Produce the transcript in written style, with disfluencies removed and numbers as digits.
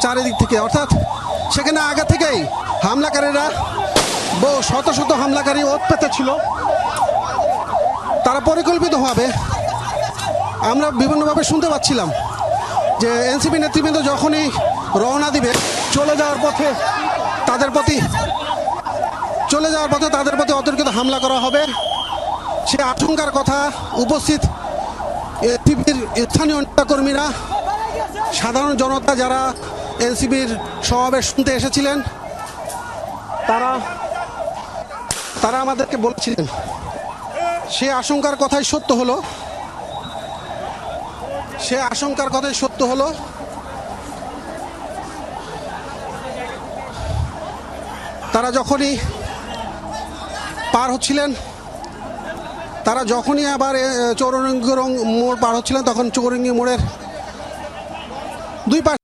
চারিদিক থেকে, অর্থাৎ সেখানে আগে থেকেই হামলাকারীরা শত শত হামলাকারী ওত পেতে ছিল। তারা পরিকল্পিতভাবে, আমরা বিভিন্নভাবে শুনতে পাচ্ছিলাম যে এনসিপি নেতৃবৃন্দ যখনই রওনা দিবে চলে যাওয়ার পথে তাদের প্রতি অতর্কিত হামলা করা হবে। সে আশঙ্কার কথা উপস্থিত এনসিপির স্থানীয় নেতাকর্মীরা, সাধারণ জনতা যারা এনসিপির সমাবেশ শুনতে এসেছিলেন তারা আমাদেরকে বলেছিলেন। সে আশঙ্কার কথাই সত্য হলো। তারা যখনই আবার চৌরঙ্গি মোড় পার হচ্ছিলেন, তখন চৌরঙ্গি মোড়ের দুই পাশে